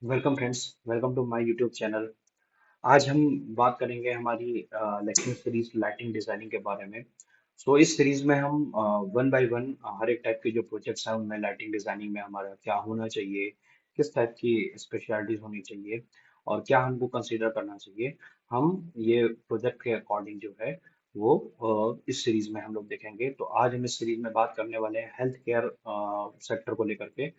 Welcome friends. Welcome to my YouTube channel. आज हम बात करेंगे हमारी लेक्चर सीरीज लाइटिंग डिजाइनिंग के बारे में। इस सीरीज में हम वन बाय वन हर एक टाइप के जो प्रोजेक्ट्स हैं उनमें लाइटिंग डिजाइनिंग में हमारा क्या होना चाहिए, किस टाइप की स्पेशलिटीज होनी चाहिए और क्या हमको कंसीडर करना चाहिए, हम ये प्रोजेक्ट के अकॉर्डिंग जो है वो इस सीरीज में हम लोग देखेंगे। तो आज हम इस सीरीज में बात करने वाले हैं हेल्थ केयर सेक्टर को लेकर के।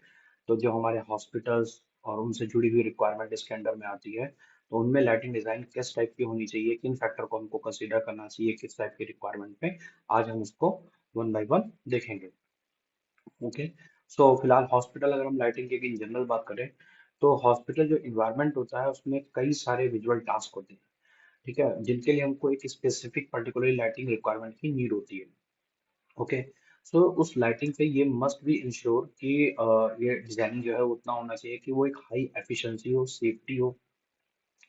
तो जो हमारे हॉस्पिटल्स और उनसे जुड़ी हुई रिक्वायरमेंट इसके अंडर में आती है, तो उनमें लाइटिंग डिजाइन किस टाइप की होनी चाहिए, किन फैक्टर को हमको कंसीडर करना चाहिए, किस टाइप की रिक्वायरमेंट में, आज हम उसको वन बाय वन देखेंगे। ओके। फिलहाल हॉस्पिटल अगर हम लाइटिंग की इन जनरल बात करें, तो हॉस्पिटल जो इन्वायरमेंट होता है उसमें कई सारे विजुअल टास्क होते हैं, ठीक है, जिनके लिए हमको एक स्पेसिफिक पर्टिकुलर लाइटिंग रिक्वायरमेंट की नीड होती है। ओके। उस लाइटिंग पे ये मस्ट बी इंश्योर कि ये डिजाइनिंग जो है वो उतना होना चाहिए कि वो एक हाई एफिशिएंसी हो, सेफ्टी हो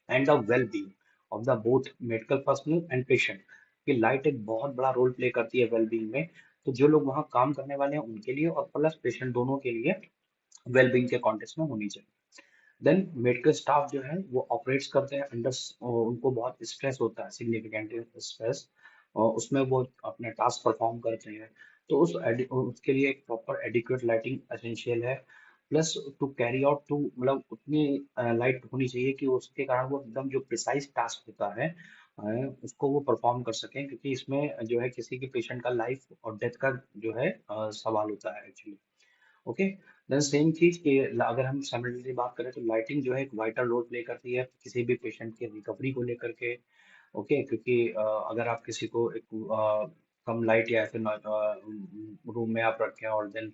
and the well being of the both medical personnel and patient. कि लाइट एक बहुत बड़ा रोल प्ले करती है वेल बीइंग में। तो जो लोग वहाँ काम करने वाले हैं उनके लिए और प्लस पेशेंट दोनों के लिए वेल बीइंग के कॉन्टेक्स्ट में होनी चाहिए। देन मेडिकल स्टाफ जो है वो ऑपरेट्स करते हैं अंडर, उनको बहुत स्ट्रेस होता है, सिग्निफिकेंट स्ट्रेस, और उसमें वो अपने टास्क परफॉर्म करते हैं। तो उसके लिए एक प्रॉपर एडिक्वेट लाइटिंग एसेंशियल है। Plus to carry out to मतलब उतनी लाइट होनी चाहिए कि उसके कारण वो एकदम जो प्रिसाइज टास्क होता है उसको वो परफॉर्म कर सकें, क्योंकि इसमें जो है किसी के पेशेंट का लाइफ और डेथ का जो है सवाल होता है एक्चुअली। ओके। देन सेम चीज कि अगर हम साइमल्टेनियसली बात करें तो लाइटिंग जो है एक वाइटल रोल प्ले करती है किसी भी पेशेंट के रिकवरी को लेकर के। ओके, क्योंकि अगर आप किसी को एक कम लाइट या फिर रूम में आप रखें और देन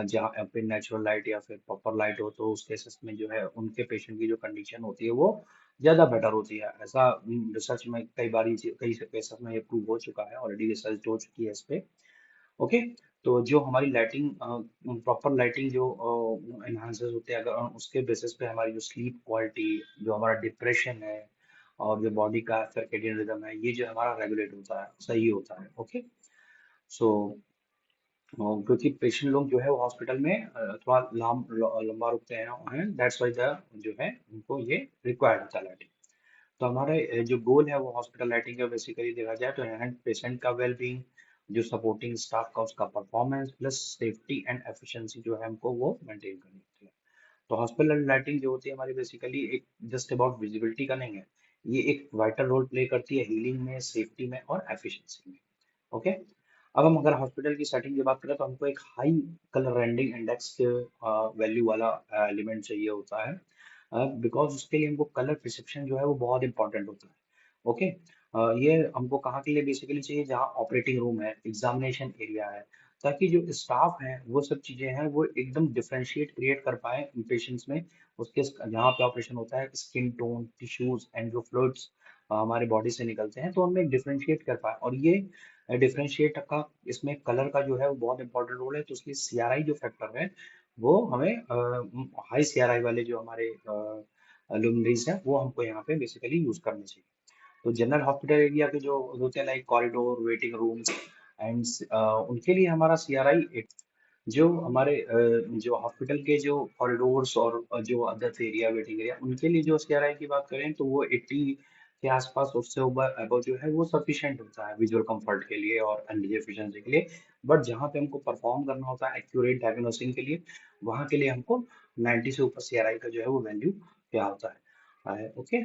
जहाँ पे नेचुरल लाइट या फिर प्रॉपर लाइट हो, तो उस केसेस में जो है उनके पेशेंट की जो कंडीशन होती है वो ज़्यादा बेटर होती है। ऐसा रिसर्च में कई बार कई केसेस में ये प्रूव हो चुका है, ऑलरेडी रिसर्च हो चुकी है इस पे। ओके। तो जो हमारी लाइटिंग प्रॉपर लाइटिंग जो एनहांसेस होते हैं, अगर उसके बेसिस पे हमारी जो स्लीप क्वालिटी, जो हमारा डिप्रेशन है और जो बॉडी का सर्केडियन रिदम है, ये जो हमारा रेगुलेट होता है, सही होता है। ओके। सो क्योंकि पेशेंट लोग जो है वो हॉस्पिटल में थोड़ा लंबा रुकते हैं, दैट्स वाई द जो है उनको ये रिक्वायर्ड होता है लाइटिंग। तो हमारे जो गोल है वो हॉस्पिटल लाइटिंग का बेसिकली देखा जाए तो एनहांस पेशेंट का वेलबींग, जो सपोर्टिंग स्टाफ का उसका performance, plus safety and efficiency जो है हमको वो मेंटेन करनी होती है। तो हॉस्पिटल लाइटिंग जो होती है हमारी बेसिकली एक जस्ट अबाउट विजिबिलिटी का नहीं है, ये एक वाइटल रोल प्ले करती है हीलिंग में, सेफ्टी में और एफिशिएंसी में। ओके। अब हम अगर हॉस्पिटल की सेटिंग की बात करें तो हमको एक हाई कलर रेंडिंग इंडेक्स के वैल्यू वाला एलिमेंट चाहिए होता है, बिकॉज उसके लिए हमको कलर परसेप्शन जो है वो बहुत इंपॉर्टेंट होता है। ओके। ये हमको कहाँ के लिए बेसिकली चाहिए, जहाँ ऑपरेटिंग रूम है, एग्जामिनेशन एरिया है, ताकि जो स्टाफ है वो सब चीजें हैं वो एकदम डिफरेंशिएट क्रिएट कर पाए पेशेंट्स में। उसके जहाँ पे ऑपरेशन होता है, स्किन टोन, टिश्यूज एंड जो फ्लूइड्स हमारे बॉडी से निकलते हैं, तो उनमें डिफरेंशिएट कर पाए। और ये डिफरेंशिएट का इसमें कलर का जो है वो बहुत इंपॉर्टेंट रोल है। तो उसकी सीआरआई जो फैक्टर है वो हमें हाई सीआरआई वाले जो हमारे लुमिनरीज हैं वो हमको यहाँ पे बेसिकली यूज करने चाहिए। तो जनरल हॉस्पिटल एरिया के जो होते हैं like corridor, waiting rooms and उनके लिए हमारा सीआरआई, जो हमारे जो हॉस्पिटल के जो कॉरिडोर्स और जो अदर एरिया, वेटिंग एरिया, उनके लिए जो सीआरआई की बात करें तो वो 80 के आसपास, उससे ऊपर अबव जो है वो सफिशिएंट होता है विजुअल कंफर्ट के लिए और एनर्जी एफिशिएंसी के लिए। बट जहाँ पे हमको परफॉर्म करना होता है एक्यूरेट डायग्नोसिंग के लिए, वहाँ के लिए हमको 90 से ऊपर सीआरआई का जो है वो वैल्यू क्या होता है। Okay.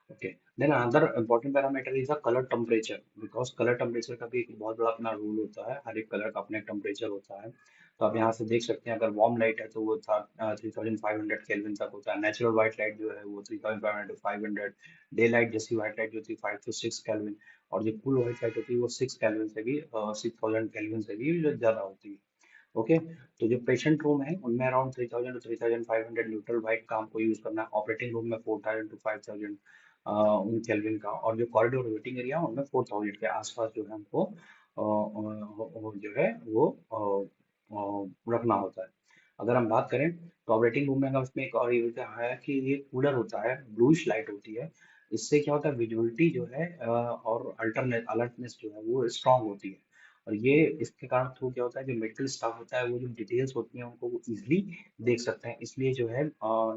Okay. Then another important parameter is the colour temperature, because colour temperature का भी एक बहुत बड़ा अपना रूल होता है, हर एक कलर का अपना टेम्परेचर होता है। तो आप यहाँ से देख सकते हैं, अगर वार्म लाइट है तो वो 3500 केल्विन तक होता है। नेचुरल व्हाइट लाइट जो है वो 3500 to 500। डे लाइट जैसी व्हाइट लाइट जो होती है 5 to 6 केल्विन। और जो कूल व्हाइट लाइट होती है वो 6 केल्विन से भी 6000 केल्विन से भी जो ज्यादा होती है। ओके। तो जो पेशेंट रूम है उनमें अराउंड 3000 to 3500 न्यूट्रल व्हाइट का हमको यूज करना है। ऑपरेटिंग रूम में 4000 to 5000 उन केल्विन का, और जो कॉरिडोर वेटिंग एरिया उनमें 4000 के आसपास जो है हमको जो है वो रखना होता है। अगर हम बात करें तो ऑपरेटिंग रूम में अगर उसमें एक और ये होता है कि ये कूलर होता है, ब्लूइश लाइट होती है। इससे क्या होता है, विजुअलिटी जो है और अल्टरनेट अलर्टनेस जो है वो स्ट्रांग होती है। और ये इसके कारण थ्रू क्या होता है, जो मेडिकल स्टाफ होता है वो जो डिटेल्स होती हैं उनको वो इजिली देख सकते हैं। इसलिए जो है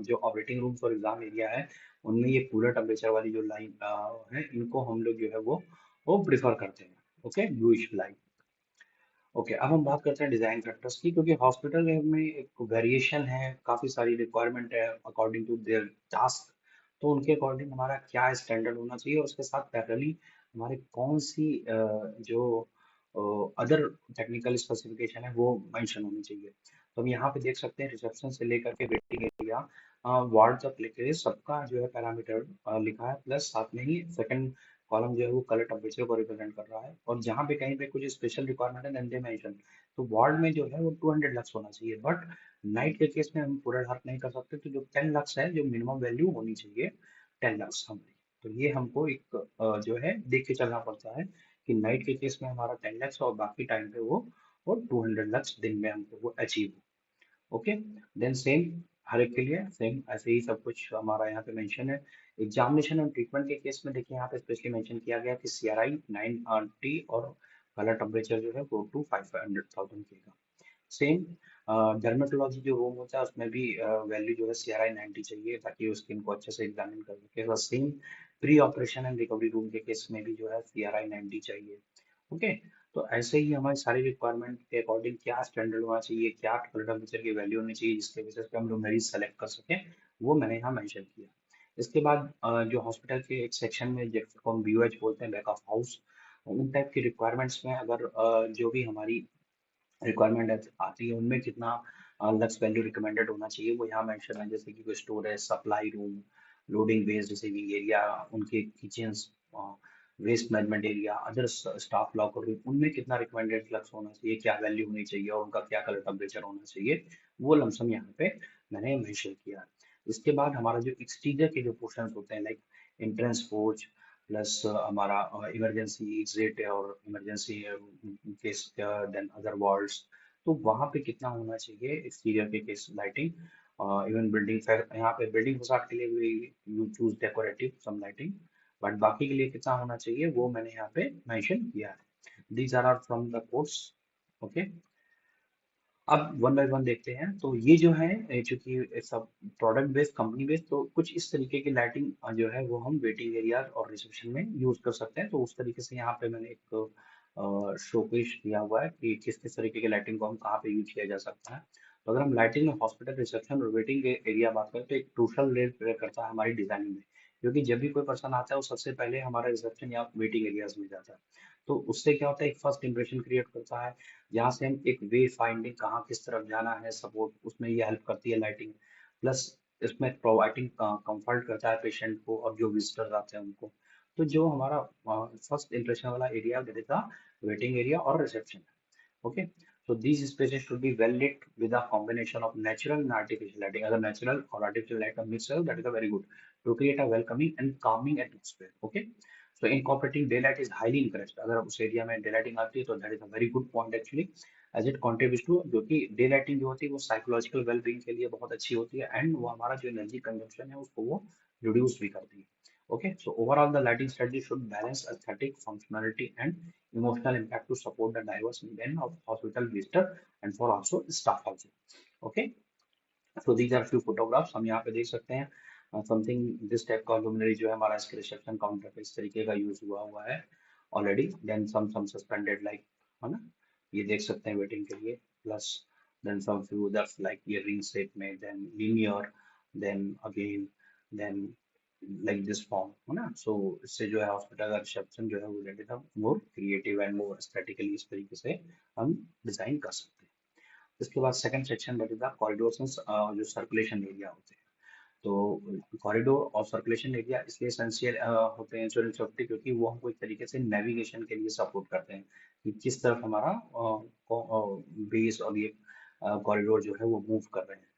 जो ऑपरेटिंग रूम्स और एग्जाम एरिया है उनमें ये कूलर टेम्परेचर वाली जो लाइन है इनको हम लोग जो है वो प्रिफर करते हैं। Okay, bluish light. ओके, अब हम बात करते हैं डिजाइन फैक्टर्स की, क्योंकि हॉस्पिटल में एक वेरिएशन है, काफी सारी रिक्वायरमेंट है अकॉर्डिंग टू देयर टास्क। तो उनके अकॉर्डिंग हमारा क्या स्टैंडर्ड होना चाहिए और उसके साथ पैरेलली हमारे कौन सी जो अदर टेक्निकल स्पेसिफिकेशन है वो मेंशन होनी चाहिए। तो हम यहाँ पे देख सकते हैं रिसेप्शन से लेकर के वेटिंग एरिया वार्ड तक लेके सबका जो है पैरामीटर लिखा है, प्लस साथ में ही सेकंड कॉलम जो है वो कलर टेम्परेचर को रिप्रेजेंट कर रहा है। और जहाँ पे कहीं पे कुछ स्पेशल रिक्वायरमेंट है देन दे मेंशन। तो वार्ड में जो है वो 200 लक्स होना चाहिए, बट नाइट के केस में हम पूरा डार्क नहीं कर सकते, तो जो 10 लक्स है जो मिनिमम वैल्यू होनी चाहिए 10 लक्स हमारी। तो ये हमको एक जो है देख के चलना पड़ता है कि नाइट के केस में हमारा 10 लक्स और बाकी टाइम पे वो 200 लक्स दिन में हमको वो अचीव हो। ओके, देन सेम हर एक के लिए सेम ऐसे ही सब कुछ हमारा यहाँ पे मेंशन है। एग्जामिनेशन और ट्रीटमेंट के केस में देखिए यहाँ पे स्पेशली मेंशन किया गया कि CRI 9T और कलर टेम्परेचर जो है वो टू 500,000 के का। सेम डर्मेटोलॉजी जो रूम होता है उसमें भी वैल्यू जो है CRI 90 चाहिए ताकि वो स्किन को अच्छे से एग्जामिन कर सके। Same pre operation and recovery room के केस में भी जो है CRI 90 चाहिए। ओके, तो ऐसे ही हमारी सारी रिक्वायरमेंट के अकॉर्डिंग क्या स्टैंडर्ड होना चाहिए, क्या कलर टेम्परेचर की वैल्यू होनी चाहिए जिसके बेसिस पे हम लोग मरीज सेलेक्ट कर सकें, वो मैंने यहाँ मेंशन किया। इसके बाद जो हॉस्पिटल के एक सेक्शन में जिसको हम BOH बोलते हैं, बैक ऑफ हाउस, उन टाइप की रिक्वायरमेंट्स में अगर जो भी हमारी रिक्वायरमेंट आती है उनमें कितना लक्स वैल्यू रिकमेंडेड होना चाहिए वो यहाँ मेंशन है। जैसे कि कोई storage, supply room, loading base receiving area, उनके kitchen, waste management area, other staff locker room, उनमें कितना रिकमेंडेड लक्स होना चाहिए, क्या वैल्यू होनी चाहिए और उनका क्या कलर टेम्परेचर होना चाहिए, वो लमसम यहाँ पे मैंने मेंशन किया। इसके बाद हमारा जो एक्सटीरियर के जो पोर्शन होते हैं लाइक एंट्रेंस पोर्च, प्लस हमारा इमरजेंसी एग्जिट और emergency case, then other wards, तो वहाँ पे कितना होना चाहिए एक्सटीरियर के केस लाइटिंग। इवन बिल्डिंग, यहाँ पे बिल्डिंग फसाड के लिए भी you choose decorative some lighting, but बाकी के लिए कितना होना चाहिए वो मैंने यहाँ पे मेंशन किया है। These are from the course. Okay, अब वन बाय वन देखते हैं। तो ये जो है चूंकि सब प्रोडक्ट बेस्ड, कंपनी बेस्ड, तो कुछ इस तरीके की लाइटिंग जो है वो हम वेटिंग एरिया और रिसेप्शन में यूज कर सकते हैं। तो उस तरीके से यहाँ पे मैंने एक शोकेस दिया हुआ है कि किस किस तरीके की लाइटिंग को हम कहाँ पे यूज किया जा सकता है। तो अगर हम लाइटिंग में हॉस्पिटल रिसेप्शन और वेटिंग एरिया बात करें तो एक क्रूशल रोल प्ले करता है हमारी डिजाइनिंग में, क्योंकि जब भी कोई पर्सन आता है वो सबसे पहले हमारा रिसेप्शन या वेटिंग एरियाज में जाता है। तो उससे क्या होता है, एक फर्स्ट इंप्रेशन क्रिएट करता है जहाँ से हम एक वे फाइंडिंग कहाँ किस तरफ जाना है सपोर्ट, उसमें ये हेल्प करती है लाइटिंग। प्लस इसमें प्रोवाइडिंग कंफर्ट करता है पेशेंट को और जो विजिटर्स आते हैं उनको। तो जो हमारा फर्स्ट इंप्रेशन वाला area that is the waiting area और reception. Okay, so these spaces should be well lit with a combination of natural and artificial lighting. अगर natural और artificial light का mix है, that is a very good to create a welcoming and calming atmosphere. Okay, so incorporating daylight is highly encouraged. अगर उस area में daylighting आती है तो that is a very good point actually, as it contributes to, जो कि daylighting जो होती है वो psychological well-being के लिए बहुत अच्छी होती है and वो हमारा जो energy consumption है उसको वो reduce भी करती है। Okay, so overall the lighting strategy should balance aesthetic, functionality and emotional impact to support the diverse need of hospital visitor and for also staff also. Okay, so these are few photographs हम यहाँ पे देख सकते हैं। Something this type का लुमिनरी जो है हमारा इसके रिसेप्शन काउंटर पे इस तरीके का यूज हुआ है already. Then some suspended like, है ना, ये देख सकते हैं वेटिंग के लिए। Plus then some few others like ये रिंग शेप में, then linear, then again, then like this form, है ना। सो इससे जो है हॉस्पिटल का रिसेप्शन जो है वो रेडी था more creative and more aesthetically, इस तरीके से हम डिजाइन कर सकते हैं। इसके बाद सेकंड सेक्शन बचेगा कॉरिडोर जो सर्कुलेशन एरिया होते हैं। तो कॉरिडोर और सर्कुलेशन एरिया इसलिए एसेंशियल होते हैं इंश्योरेंस सेफ्टी, क्योंकि वो हमको एक तरीके से नेविगेशन के लिए सपोर्ट करते हैं कि किस तरफ हमारा बेस और ये कॉरिडोर जो है वो मूव कर रहे हैं।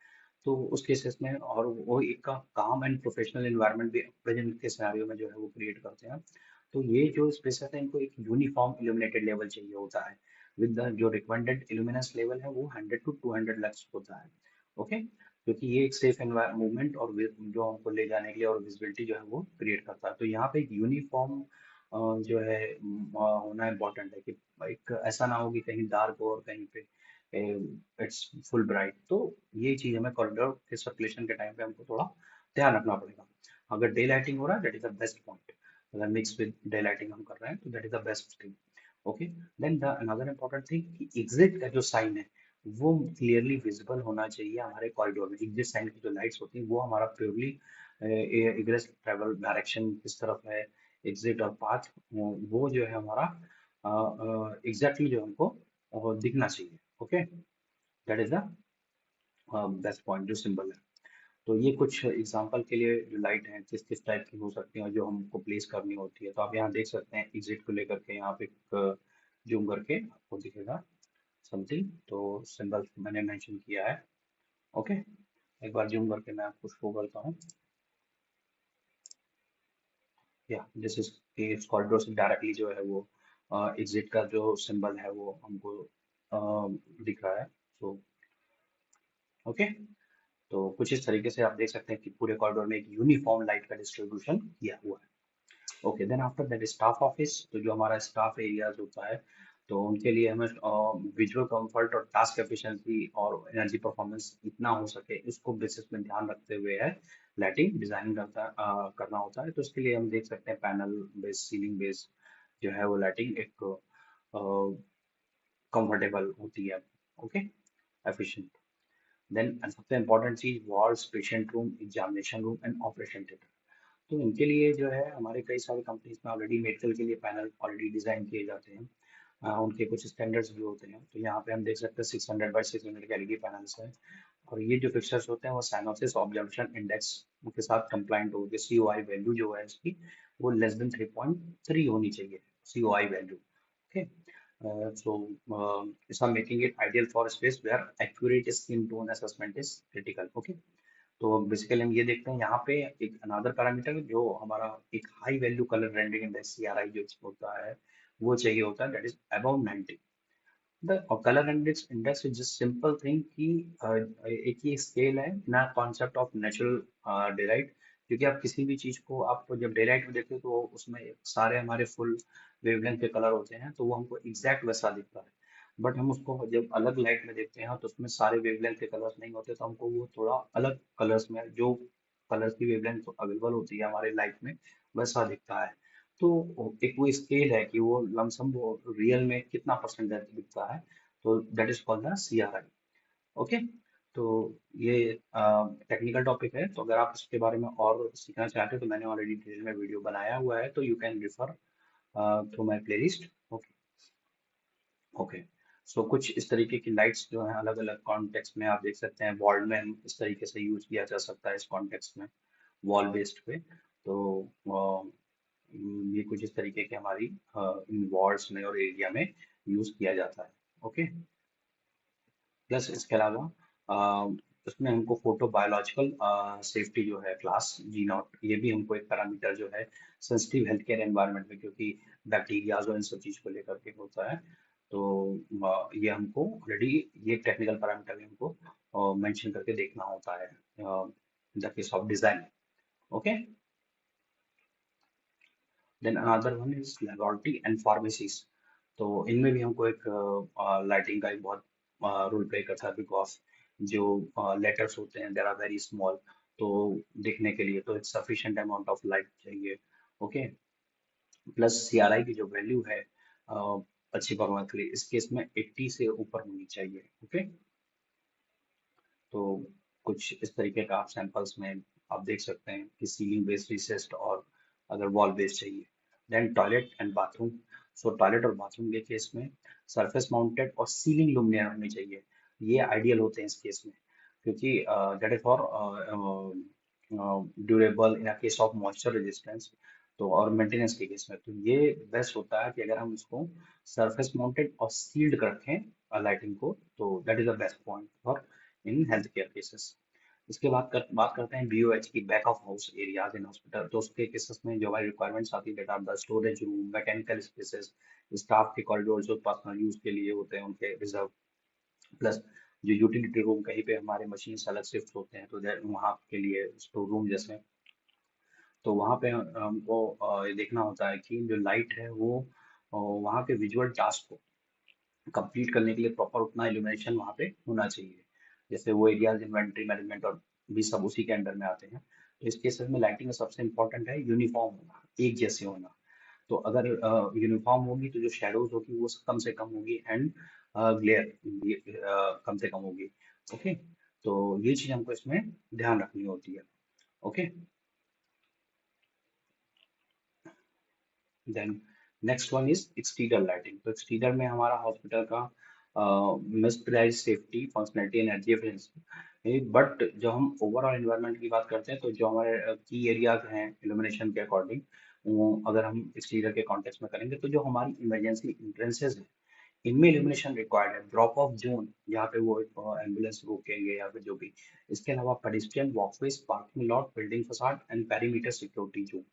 तो उस केसेस में और वो एक का काम एंड प्रोफेशनल एनवायरनमेंट भी प्रेजेंट के सिनेरियो में जो है वो क्रिएट करते हैं। तो ये जो स्पेसेस है इनको एक यूनिफॉर्म इल्यूमिनेटेड लेवल चाहिए होता है विद द जो रिकमेंडेड इल्यूमिनेंस लेवल है वो 100 टू 200 लक्स होता है। ओके, क्योंकि ये एक सेफ मूवमेंट और जो हमको ले जाने के लिए और विजिबिलिटी जो है वो क्रिएट करता है। तो यहाँ पे एक यूनिफॉर्म जो है होना इम्पोर्टेंट है कि एक ऐसा ना हो कि कहीं डार्क हो और कहीं पे इट्स फुल ब्राइट। तो ये चीज हमें कॉरिडोर के सर्कुलेशन के टाइम पे हमको थोड़ा ध्यान रखना पड़ेगा। अगर डे लाइटिंग हो रहा है that is the best point, अगर मिक्स विद डे लाइटिंग हम कर रहे हैं तो that is the best thing. Okay, then the another important thing कि एग्जिट का जो साइन है वो क्लियरली विजिबल होना चाहिए हमारे कॉरिडोर में। एग्जिट साइन की जो लाइट्स होती हैं वो हमारा प्योरली इग्रेस ट्रेवल डायरेक्शन किस तरफ है, एग्जिट और पाथ, वो जो है हमारा एग्जैक्टली जो हमको दिखना चाहिए। Okay, that is the best point जो सिंबल है। तो ये कुछ एग्जांपल के लिए जो लाइट है किस किस टाइप की हो सकती है और जो हमको प्लेस करनी होती है। तो आप यहाँ देख सकते हैं एग्जिट को लेकर के यहाँ पे जूम करके आपको दिखेगा समथिंग, तो सिंबल मैंने मेंशन किया है। ओके, एक बार जूम करके मैं आपको शो करता हूँ। या दिस इज इस कॉरिडोर से डायरेक्टली जो है वो एग्जिट का जो सिंबल है वो हमको दिख रहा है। सो ओके, तो कुछ इस तरीके से आप देख सकते हैं कि पूरे कॉरिडोर में एक यूनिफॉर्म लाइट का डिस्ट्रीब्यूशन किया हुआ है। Okay, then after that staff office, तो जो हमारा स्टाफ एरियाज होता है तो उनके लिए हमें विजुअल कंफर्ट और टास्क एफिशिएंसी और एनर्जी परफॉर्मेंस इतना हो सके इसको बेसिस में ध्यान रखते हुए है लाइटिंग डिजाइनिंग करना होता है। तो इसके लिए हम देख सकते हैं पैनल बेस, सीलिंग बेस जो है वो लाइटिंग एक कंफर्टेबल होती है। Okay, efficient. देन सबसे इम्पोर्टेंट चीज walls, patient room, examination room and operation theatre. तो इनके लिए जो है हमारे कई सारी कंपनीज में ऑलरेडी मेडिकल के लिए पैनल ऑलरेडी डिजाइन किए जाते हैं। उनके कुछ स्टैंडर्ड्स भी होते हैं। तो यहाँ पे हम देख सकते हैं 600 बाई 600 के एलईडी पैनल्स हैं और ये जो फिक्सर्स होते हैं वो साइनोसिस ऑब्जर्वेशन इंडेक्स के साथ कंप्लाइंट होगी। सीओआई वैल्यू जो है इसकी वो लेस देन 3.3 होनी चाहिए, COI value. Okay, so so making it ideal for space where accurate skin tone assessment is critical. Okay, तो बेसिकली हम ये देखते हैं यहाँ पे एक अनदर पैरामीटर जो हमारा एक high value colour rendering index CRI जो होता है वो चाहिए होता है, that is about 90। The colour index index is just simple thing कि एक ही स्केल है ना कॉन्सेप्ट ऑफ नेचुरल डेलाइट। क्योंकि आप किसी भी चीज को आप जब डेलाइट में देखते हो तो उसमें सारे हमारे फुल वेवलेंथ के कलर होते हैं तो वो हमको एग्जैक्ट वैसा दिखता है। बट हम उसको जब अलग लाइट में देखते हैं तो उसमें सारे वेवलेंथ के कलर्स नहीं होते, तो हमको वो थोड़ा अलग कलर्स में जो कलर्स की वेवलेंथ अवेलेबल होती है हमारे लाइट में वैसा दिखता है। तो एक वो स्केल है कि वो लमसम वो रियल में कितना परसेंटेज दिखता है, तो that is called the CRI. Okay, तो ये टेक्निकल टॉपिक है, तो अगर आप इसके बारे में और सीखना चाहते हो तो मैंने ऑलरेडी डिटेल में वीडियो बनाया हुआ है, तो you can refer through my playlist. Okay, okay, so कुछ इस तरीके की लाइट्स जो हैं अलग अलग कॉन्टेक्स्ट में आप देख सकते हैं। वॉल में हम इस तरीके से यूज किया जा सकता है इस कॉन्टेक्स्ट में, वॉल बेस्ड पे। तो ये कुछ इस तरीके की हमारी इन वार्ड्स में और एरिया में यूज किया जाता है। ओके, प्लस इसके अलावा उसमें हमको फोटो बायोलॉजिकल सेफ्टी जो है क्लास जी नॉट, ये भी हमको एक पैरामीटर जो है सेंसिटिव हेल्थ केयर एनवायरनमेंट में, क्योंकि बैक्टीरियाज और इन सब चीज को लेकर के होता है। तो ये हमको ऑलरेडी ये टेक्निकल पैरामीटर भी हमको मेंशन करके देखना होता है in the case of design. Okay, then another one is laboratory and pharmacies. तो इनमें भी हमको एक लाइटिंग का एक बहुत रोल प्ले करता है, बिकॉज जो लेटर्स होते हैं देर आर वेरी स्मॉल, तो दिखने के लिए तो एक सफिशिएंट अमाउंट ऑफ लाइट चाहिए। ओके, प्लस सीआरआई की जो वैल्यू है अच्छी परफॉर्मेंस के लिए इस केस में 80 से ऊपर होनी चाहिए। ओके, तो कुछ इस तरीके का आप सैंपल्स में आप देख सकते हैं कि सीलिंग बेस्ड रिसेस्ड और अगर वॉल बेस्ड चाहिए। Then toilet and bathroom, so toilet और बाथरूम के केस में सरफेस माउंटेड और सीलिंग लुमिनियर होनी चाहिए। ये आइडियल होते हैं इस केस में, क्योंकि that is for durable in case of moisture resistance. तो और मेंटेनेंस के केस में तो ये बेस्ट होता है कि अगर हम इसको सरफेस माउंटेड और सील्ड कर रखें लाइटिंग को, तो that is the best point for in health care cases. इसके बाद बात करते हैं बीओएच की, back of house areas in hospital. तो उसके केसेस में जो हमारी रिक्वायरमेंट्स आती है that are the storage room, mechanical spaces, staff के कॉरिडोर जो पर्सनल यूज के लिए होते हैं उनके रिजर्व, प्लस जो यूटिलिटी रूम कहीं पे हमारे मशीन अलग शिफ्ट होते हैं तो वहाँ के लिए स्टोर रूम जैसे। तो वहाँ पे हमको ये देखना होता है कि जो लाइट है वो वहाँ के विजुअल टास्क को कंप्लीट करने के लिए प्रॉपर उतना इल्यूमिनेशन वहाँ पे होना चाहिए। जैसे वो एरियाज इन्वेंटरी मैनेजमेंट और भी सब उसी के अंडर में आते हैं। तो इस केसेस में लाइटिंग में सबसे इम्पोर्टेंट है यूनिफॉर्म होना, एक जैसे होना। तो अगर यूनिफॉर्म होगी तो जो शेडोज होगी वो कम से कम होगी, एंड ग्लेयर कम से कम होगी। ओके, तो ये चीज हमको इसमें ध्यान रखनी होती है। Okay, then next one is exterior lighting. तो एक्सटीरियर में हमारा हॉस्पिटल का missed safety, functionality, energy efficiency. But जब हम ओवरऑल एनवायरनमेंट की बात करते हैं तो जो हमारे की एरियाज हैं इल्यूमिनेशन के अकॉर्डिंग, वो अगर हम एक्सटीरियर के कॉन्टेक्स्ट में करेंगे तो जो हमारी इमरजेंसी इंट्रेंसेस हैं इनमें इल्यूमिनेशन रिक्वायर्ड है। ड्रॉप ऑफ जोन जहाँ पे वो एम्बुलेंस रोकेंगे या फिर जो भी। इसके अलावा pedestrian walkways, parking lot, building facade and perimeter security zone.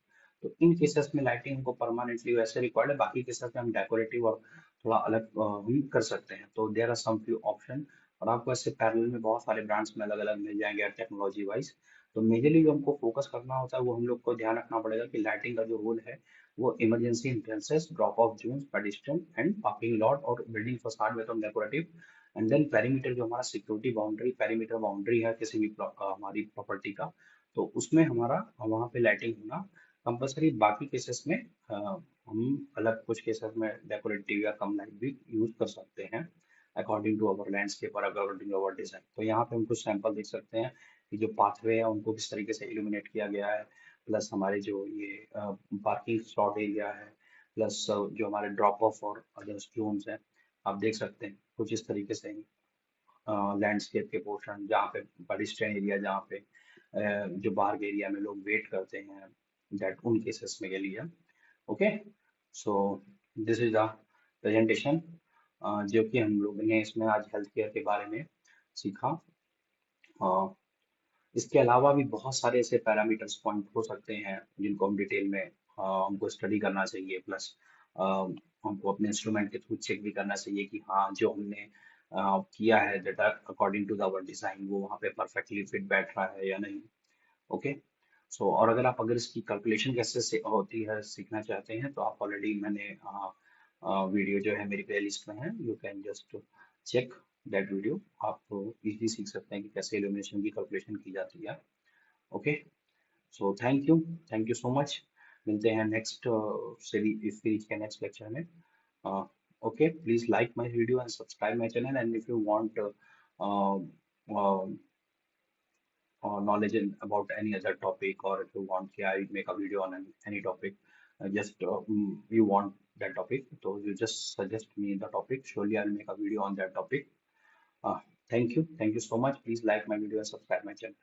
तो इन केसेस में लाइटिंग हमको परमानेंटली वैसे रिक्वायर्ड है, बाकी केसेस में हम डेकोरेटिव और थोड़ा अलग हम कर सकते हैं। तो there are some few option, और आपको ऐसे पैरेलल में बहुत सारे ब्रांड्स में अलग अलग मिल जाएंगे टेक्नोलॉजी वाइज। तो मेजरली जो हमको फोकस करना होता है वो हम लोग को ध्यान रखना पड़ेगा कि लाइटिंग का जो रोल है वो emergency entrances, drop off zones, pedestrian and parking lot और बिल्डिंग फसाड में तो हम डेकोरेटिव। एंड देन पेरीमीटर जो हमारा सिक्योरिटी बाउंड्री, पेरीमीटर बाउंड्री है किसी भी हमारी प्रॉपर्टी का, तो उसमें हमारा वहाँ पे लाइटिंग होना कंपलसरी। बाकी केसेस में हम अलग कुछ केसेस में डेकोरेटिव या कम लाइट भी यूज कर सकते हैं अकॉर्डिंग टू अवर लैंडस्केप और अकॉर्डिंग टू अवर डिजाइन। तो यहाँ पे हम कुछ सैंपल देख सकते हैं कि जो पाथवे है उनको किस तरीके से इल्यूमिनेट किया गया है, प्लस हमारे जो ये पार्किंग स्लॉट एरिया है, प्लस जो हमारे ड्रॉप ऑफ और अदर्स जोन्स हैं, आप देख सकते हैं कुछ इस तरीके से लैंडस्केप के पोर्शन जहाँ पे पेडिस्ट्रियन एरिया, जहाँ पे जो बाहर के एरिया में लोग वेट करते हैं, दैट उन केसेस में के लिए। Okay, so this is the presentation जो कि हम लोगों ने इसमें आज हेल्थ केयर के बारे में सीखा। अ, इसके अलावा भी बहुत सारे ऐसे पैरामीटर्स पॉइंट हो सकते हैं जिनको हम डिटेल में हमको स्टडी करना चाहिए, प्लस हमको अपने इंस्ट्रूमेंट के थ्रू चेक भी करना चाहिए कि हाँ जो हमने किया है that according to our design वो वहाँ पे परफेक्टली फिट बैठ रहा है या नहीं। ओके, सो और अगर इसकी कैलकुलेशन कैसे से होती है सीखना चाहते हैं तो आप ऑलरेडी मैंने वीडियो जो है मेरी प्ले लिस्ट में है, you can just check that video. आप इजीली सीख सकते हैं कि कैसे इल्यूमिनेशन की कैलकुलेशन की जाती है। Okay, so thank you so much. मिलते हैं नेक्स्ट सीरीज, इस सीरीज के नेक्स्ट लेक्चर में। Okay, please like my video and subscribe my channel, and if you want knowledge about any other topic, or if you want I make a video on any topic, just you want that topic, so you just suggest me the topic, surely I'll make a video on that topic. uh, thank you so much. Please like my video and subscribe my channel.